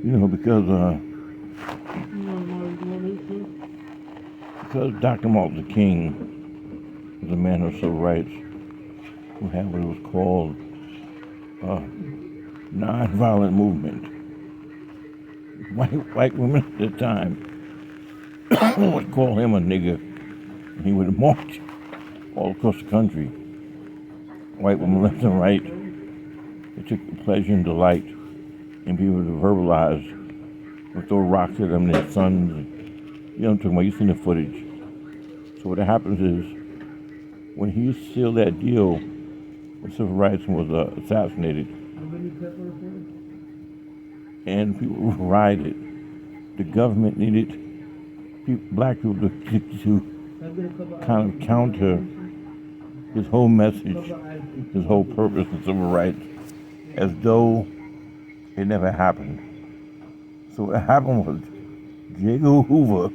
because Dr. Martin Luther King was a man of civil rights who had what was called a nonviolent movement. White women at the time would call him a nigger, and he would march all across the country. White women left and right. They took pleasure and delight in being able to verbalize and throw rocks at them and their sons. You know what I'm talking about? You've seen the footage. So what happens is, when he sealed that deal with civil rights and was assassinated, and people rioted, the government needed black people to kind of counter his whole message, his whole purpose in civil rights, as though it never happened. So what happened was, J. Edgar Hoover,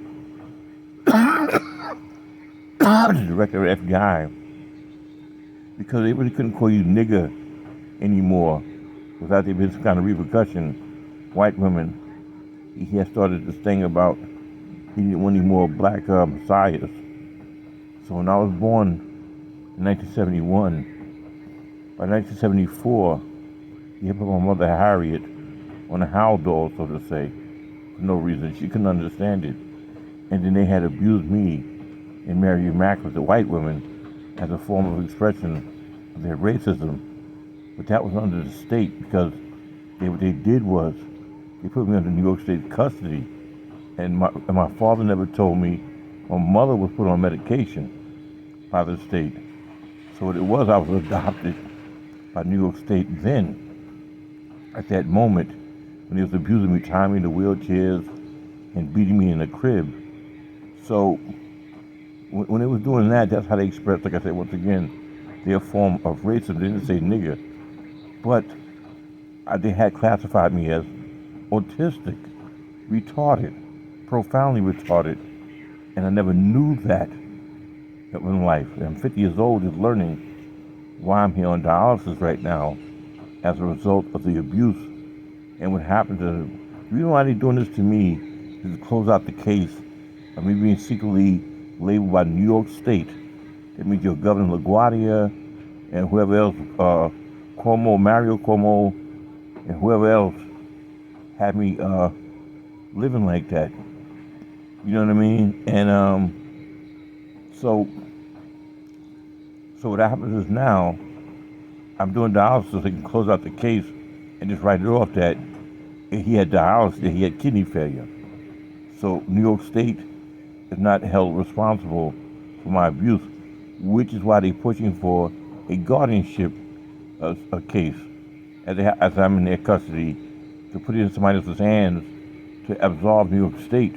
the director of F.B.I, because they really couldn't call you nigger anymore without there being some kind of repercussion, white women, he had started this thing about he didn't want any more black messiahs. So when I was born in 1971, by 1974, he had put my mother Harriet on a howl doll, so to say, for no reason. She couldn't understand it. And then they had abused me and Mary Immaculate, the white women, as a form of expression of their racism. But that was under the state, because what they did was they put me under New York State custody, and my father never told me. My mother was put on medication by the state. So what it was, I was adopted by New York State then. At that moment, when he was abusing me, tying me in the wheelchairs and beating me in the crib. So when they was doing that, that's how they expressed, like I said, once again, their form of racism. They didn't say nigger, but they had classified me as autistic, retarded, profoundly retarded, and I never knew that in life. I'm 50 years old, just learning why I'm here on dialysis right now as a result of the abuse. And what happened is, the reason why they're doing this to me is to close out the case of me being secretly labeled by New York State. That means your Governor LaGuardia and whoever else, Cuomo, Mario Cuomo, and whoever else had me living like that. You know what I mean? And so what happens is now I'm doing dialysis so they can close out the case and just write it off that he had dialysis, that he had kidney failure. So New York State is not held responsible for my abuse, which is why they're pushing for a guardianship a case as I'm in their custody, to put it in somebody else's hands to absolve New York State.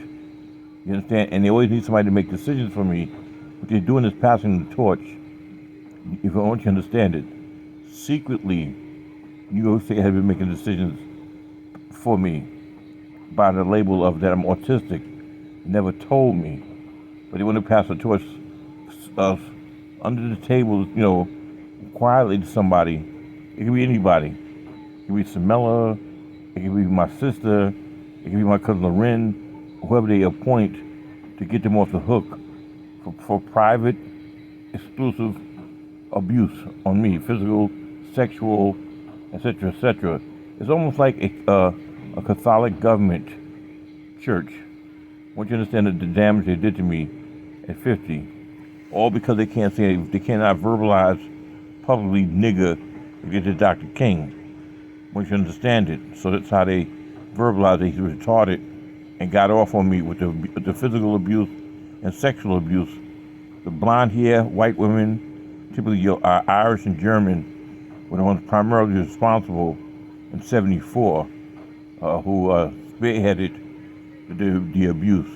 You understand? And they always need somebody to make decisions for me. What they're doing is passing the torch. If I want you to understand it, secretly, New York State had been making decisions for me by the label of that I'm autistic. Never told me, but they want to pass the torch under the table, quietly to somebody. It could be anybody. It could be Samela. It could be my sister. It could be my cousin Loren. Whoever they appoint to get them off the hook for private, exclusive abuse on me, physical, sexual, etc., etc. It's almost like a Catholic government church. I want you to understand the damage they did to me at 50, all because they cannot verbalize publicly nigger to get to Dr. King. I want you to understand it. So that's how they verbalized that he was retarded and got off on me with the physical abuse and sexual abuse. The blonde hair, white women, typically Irish and German, were the ones primarily responsible in '74, who spearheaded the abuse.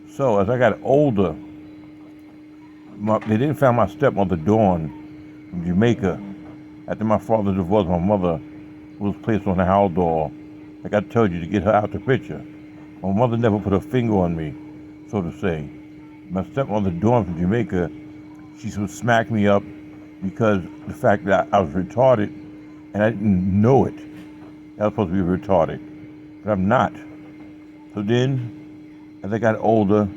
So as I got older, they didn't find my stepmother Dawn from Jamaica. After my father divorced, my mother was placed on a howl doll, like I told you, to get her out the picture. My mother never put a finger on me, so to say. My stepmother Dawn from Jamaica, she would smack me up because the fact that I was retarded and I didn't know it. I was supposed to be retarded. but I'm not. So then, as I got older,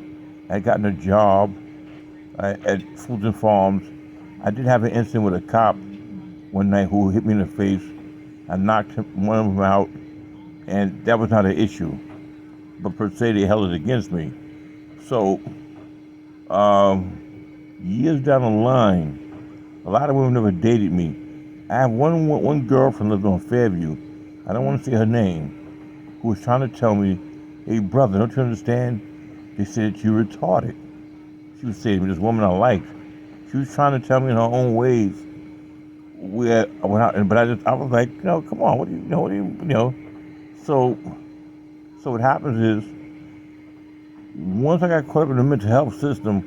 I had gotten a job at Fulton Farms. I did have an incident with a cop one night who hit me in the face. I knocked one of them out, and that was not an issue. But per se, they held it against me. So, years down the line, a lot of women never dated me. I have one girlfriend lives on Fairview. I don't want to say her name, who was trying to tell me, "Hey brother, don't you understand? They said that you're retarded." She was saying to me, this woman I liked. She was trying to tell me in her own ways. Where I went out, but I was like, come on, what do you. So what happens is, once I got caught up in the mental health system,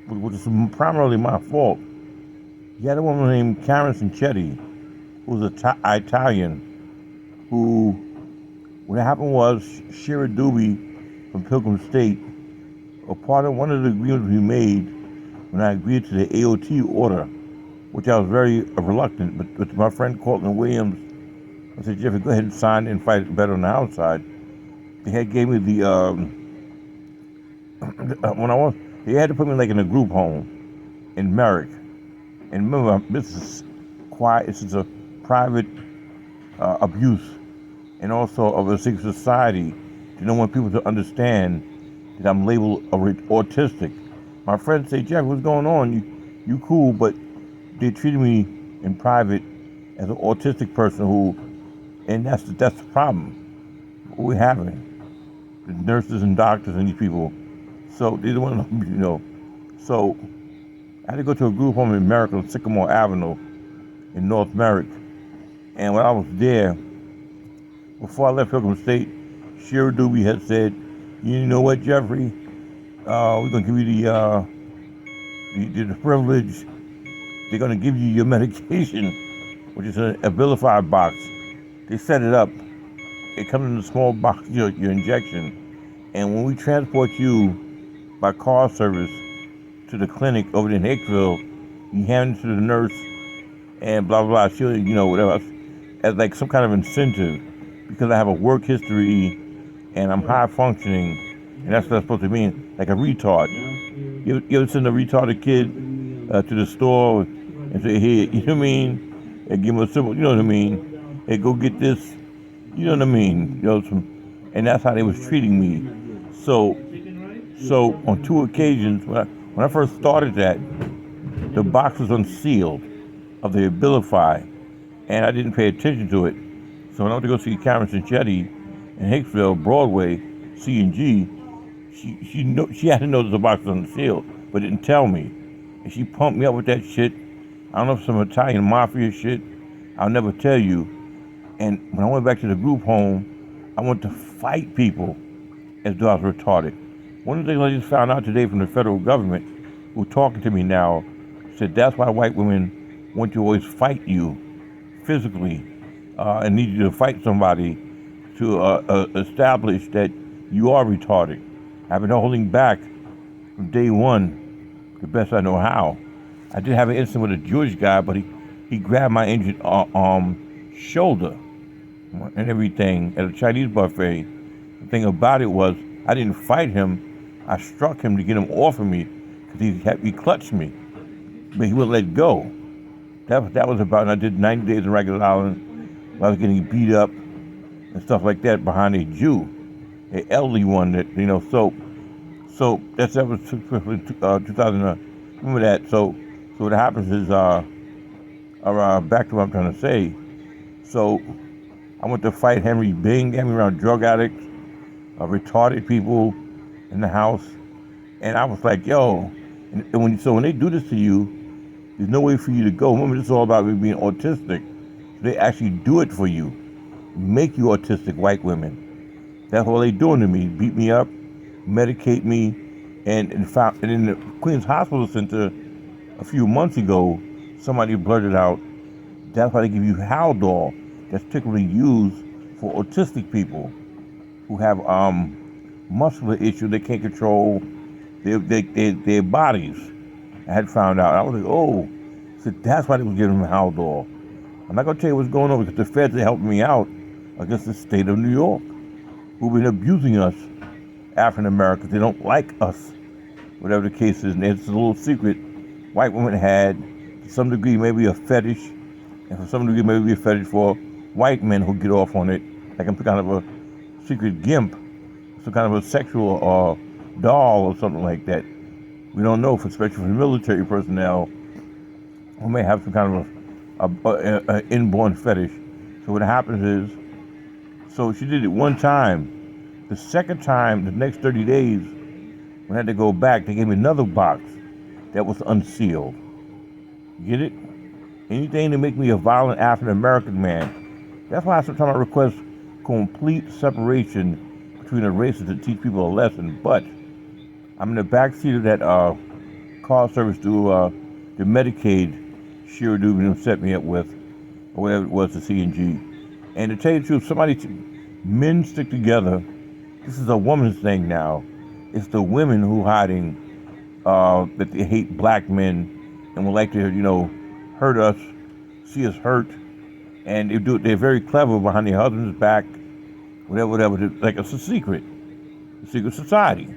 which is primarily my fault, you had a woman named Karen Sinchetti, who was Italian, who, what happened was, Shira Doobie from Pilgrim State, a part of one of the agreements we made when I agreed to the AOT order, which I was very reluctant, but with my friend Cortland Williams, I said, Jeffrey, go ahead and sign and fight it better on the outside. They had gave me the, they had to put me like in a group home in Merrick. And remember, this is quiet, this is a private abuse, and also of a secret society, to don't want people to understand that I'm labeled autistic. My friends say, Jeff, what's going on? You cool, but they treated me in private as an autistic person who, and that's the problem. What we're having, the nurses and doctors and these people. So they don't want to, So I had to go to a group home in Merrick on Sycamore Avenue in North Merrick. And when I was there, before I left Pilgrim State, Shira Doobie had said, you know what, Jeffrey? We're going to give you the privilege. They're going to give you your medication, which is a Abilify box. They set it up. It comes in a small box, your injection. And when we transport you by car service to the clinic over in Hicksville, you hand it to the nurse and blah, blah, blah. She'll, whatever else, as like some kind of incentive, because I have a work history and I'm high functioning, and that's what that's supposed to mean, like a retard. You ever send a retarded kid to the store and say, hey, you know what I mean? And give him a simple, you know what I mean? Hey, go get this, you know what I mean? And that's how they was treating me. So on two occasions, when I first started that, the box was unsealed of the Abilify, and I didn't pay attention to it. So when I went to go see Karen Sinchetti in Hicksville, Broadway, C&G, she had to know that the box was unsealed, but didn't tell me. And she pumped me up with that shit. I don't know if some Italian mafia shit. I'll never tell you. And when I went back to the group home, I went to fight people as though I was retarded. One of the things I just found out today from the federal government, who are talking to me now, said that's why white women want to always fight you physically and need you to fight somebody to establish that you are retarded. I've been holding back from day one, the best I know how. I did have an incident with a Jewish guy, but he grabbed my injured shoulder and everything at a Chinese buffet. The thing about it was, I didn't fight him. I struck him to get him off of me because he clutched me, but he wouldn't let go. That was about, and I did 90 days in Rikers Island. I was getting beat up and stuff like that behind a Jew, an elderly one that, so that was 2000, remember that. So what happens is, back to what I'm trying to say. So I went to fight Henry Bing, got me around drug addicts, retarded people in the house. And I was like, yo, and when they do this to you, there's no way for you to go. Remember, this is all about me being autistic. So they actually do it for you, make you autistic, white women. That's all they doing to me, beat me up, medicate me, and in the Queens Hospital Center a few months ago, somebody blurted out, that's why they give you Haldol, that's typically used for autistic people who have muscular issues they can't control their bodies. I had found out. I was like, oh, so that's why they was giving them Haldol. I'm not going to tell you what's going on because the feds are helping me out against the state of New York. who've been abusing us, African Americans. They don't like us, whatever the case is. And it's a little secret white women had, to some degree, maybe a fetish, and for some degree, maybe a fetish for white men who get off on it, like I'm kind of a secret gimp, some kind of a sexual doll or something like that. We don't know, especially for the military personnel who may have some kind of a inborn fetish. So what happens is, so she did it one time. The second time, the next 30 days, when I had to go back, they gave me another box that was unsealed. Get it? Anything to make me a violent African American man. That's why sometimes I request complete separation between the races to teach people a lesson. But I'm in the back seat of that car service to the Medicaid Shira Dubin set me up with, or whatever it was, the CNG. And to tell you the truth, men stick together. This is a woman's thing now. It's the women who hiding that they hate black men and would like to, hurt us, see us hurt, and they're very clever behind their husband's back, whatever. Like it's a secret society.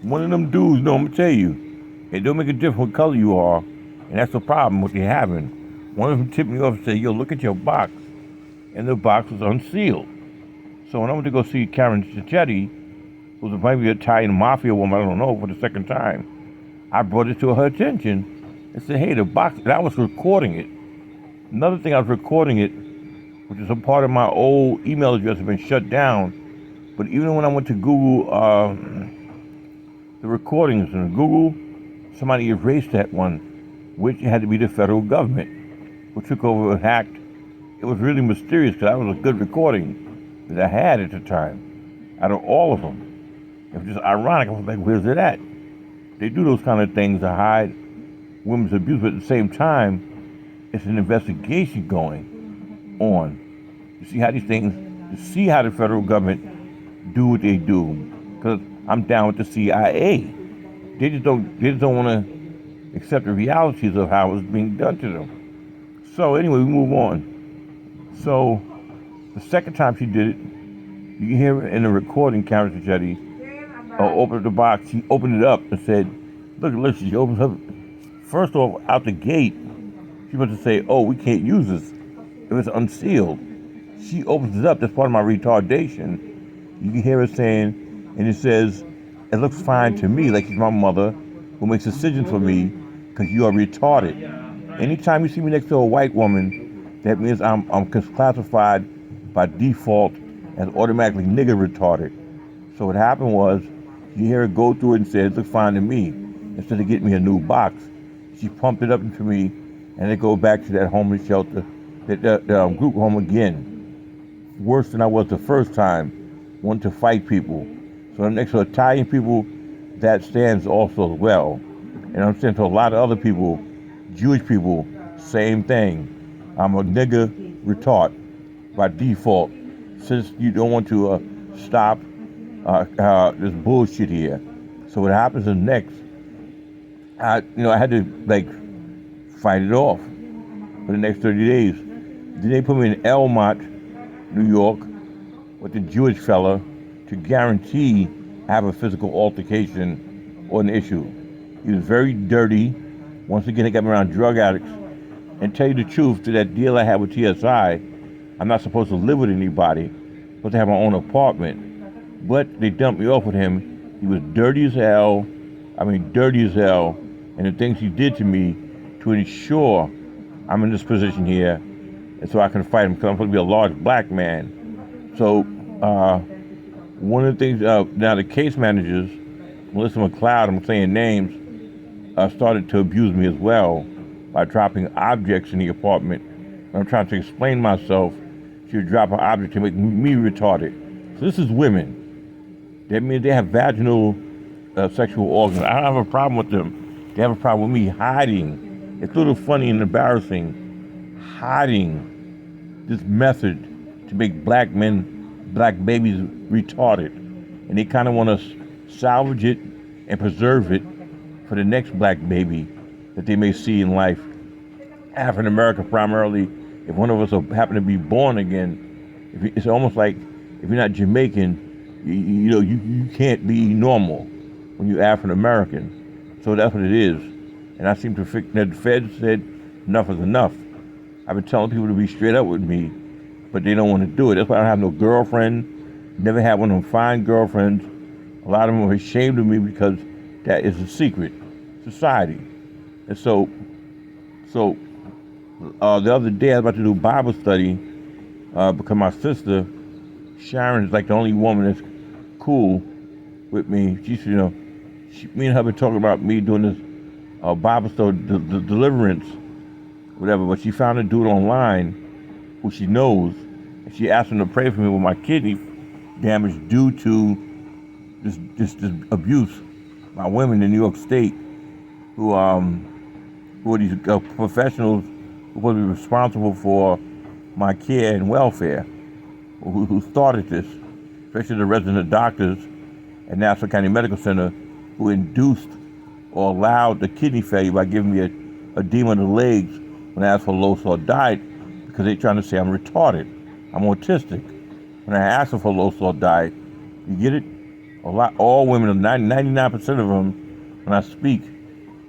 One of them dudes, I'm gonna tell you, it don't make a difference what color you are, and that's the problem what they're having. One of them tipped me off and said, "Yo, look at your box," and the box was unsealed. So when I went to go see Karen Cicchetti, who's maybe an Italian mafia woman, I don't know, for the second time, I brought it to her attention and said, "Hey, the box," and I was recording it. Another thing, I was recording it, which is a part of my old email address has been shut down. But even when I went to Google, the recordings in Google, somebody erased that one, which had to be the federal government, who took over and hacked. It was really mysterious because that was a good recording that I had at the time, out of all of them. It was just ironic. I was like, where's it at? They do those kind of things to hide women's abuse, but at the same time, it's an investigation going on. You see how these things, to see how the federal government do what they do. Because I'm down with the CIA. They just don't want to accept the realities of how it's being done to them. So anyway, we move on. So the second time she did it, you can hear it in the recording, Karen Cicchetti opened the box. She opened it up and said, look, she opens up. First off, out the gate, she was to say, "Oh, we can't use this if it's unsealed." She opens it up. That's part of my retardation. You can hear her saying, and it says, "It looks fine to me," like she's my mother who makes decisions for me, because you are retarded. Anytime you see me next to a white woman, that means I'm classified by default as automatically nigger retarded. So what happened was, you hear her go through it and say, "It looks fine to me," instead of getting me a new box. She pumped it up into me, and it go back to that homeless shelter, that group home again. Worse than I was the first time, wanting to fight people. So next to Italian people, that stands also as well. And I'm saying to a lot of other people, Jewish people, same thing. I'm a nigger retard by default, since you don't want to stop this bullshit here. So what happens is next, I had to fight it off for the next 30 days. Then they put me in Elmont, New York, with the Jewish fella to guarantee I have a physical altercation or an issue. He was very dirty. Once again, they got me around drug addicts. And tell you the truth, to that deal I had with TSI, I'm not supposed to live with anybody. I'm supposed to have my own apartment. But they dumped me off with him. He was dirty as hell. Dirty as hell. And the things he did to me to ensure I'm in this position here, and so I can fight him, because I'm supposed to be a large black man. So one of the things, now the case managers, Melissa McLeod, I'm saying names, started to abuse me as well by dropping objects in the apartment. When I'm trying to explain myself, she would drop an object to make me retarded. So this is women. That means they have vaginal sexual organs. I don't have a problem with them. They have a problem with me hiding. It's a little funny and embarrassing, hiding this method to make black men, black babies retarded. And they kind of want to salvage it and preserve it for the next black baby that they may see in life. African American primarily, if one of us happen to be born again, it's almost like if you're not Jamaican, you can't be normal when you're African American. So that's what it is. And I seem to think that the Feds said enough is enough. I've been telling people to be straight up with me, but they don't want to do it. That's why I don't have no girlfriend. Never had one of them fine girlfriends. A lot of them are ashamed of me because that is a secret society. And so the other day I was about to do Bible study because my sister Sharon is like the only woman that's cool with me. She said, me and her been talking about me doing this Bible study, the deliverance, whatever. But she found a dude online who she knows, and she asked him to pray for me with my kidney damage due to this abuse by women in New York State who are these professionals who are supposed to be responsible for my care and welfare, who started this, especially the resident doctors at Nassau County Medical Center who induced or allowed the kidney failure by giving me a edema of the legs when I asked for a low salt diet because they're trying to say I'm retarded, I'm autistic. When I asked them for a low salt diet, you get it? All women, 99% of them, when I speak,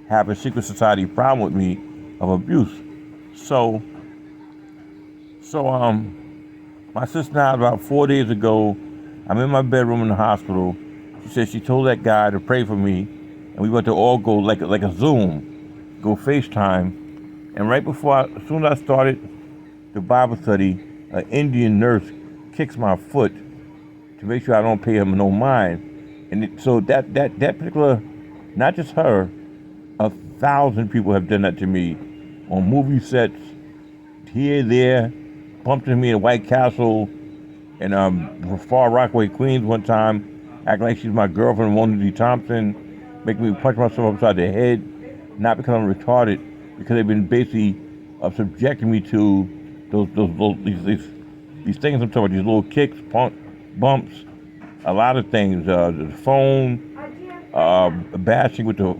have a secret society problem with me of abuse. So my sister now, about 4 days ago, I'm in my bedroom in the hospital. She said she told that guy to pray for me, and we went to all go like a Zoom, go FaceTime. And right before, as soon as I started the Bible study, an Indian nurse kicks my foot to make sure I don't pay him no mind. And so that particular, not just her, 1,000 people have done that to me on movie sets, here, there, bumped into me in White Castle and Far Rockaway, Queens one time, acting like she's my girlfriend, Mona D. Thompson, making me punch myself upside the head, not because I'm retarded, because they've been basically subjecting me to these things I'm talking about, these little kicks, bumps, a lot of things, the phone, bashing with the,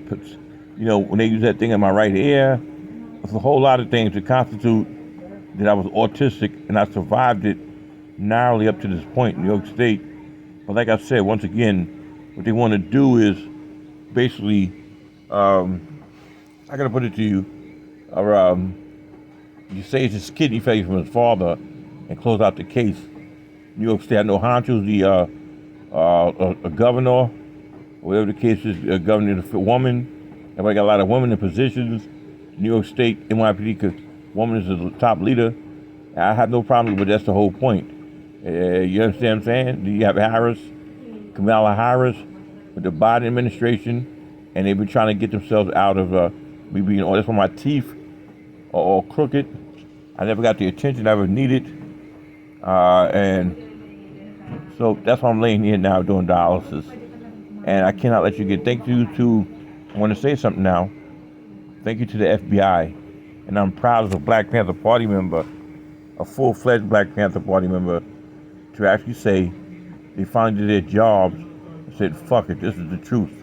when they use that thing in my right ear. It's a whole lot of things to constitute that I was autistic, and I survived it narrowly up to this point in New York State. But like I said, once again, what they want to do is basically, I gotta put it to you, you say it's his kidney failure from his father and close out the case. New York State, I know Honcho's a governor, or whatever the case is, a governor is a woman. Everybody got a lot of women in positions. New York State, NYPD, because woman is the top leader. I have no problem, but that's the whole point. You understand what I'm saying? You have Kamala Harris, with the Biden administration, and they've been trying to get themselves out of me being, that's why my teeth are all crooked. I never got the attention I ever needed. And so that's why I'm laying here now doing dialysis. And I cannot let you get, thank you to, I want to say something now. Thank you to the F.B.I. And I'm proud as a Black Panther Party member, a full-fledged Black Panther Party member, to actually say they finally did their jobs and said, fuck it, this is the truth.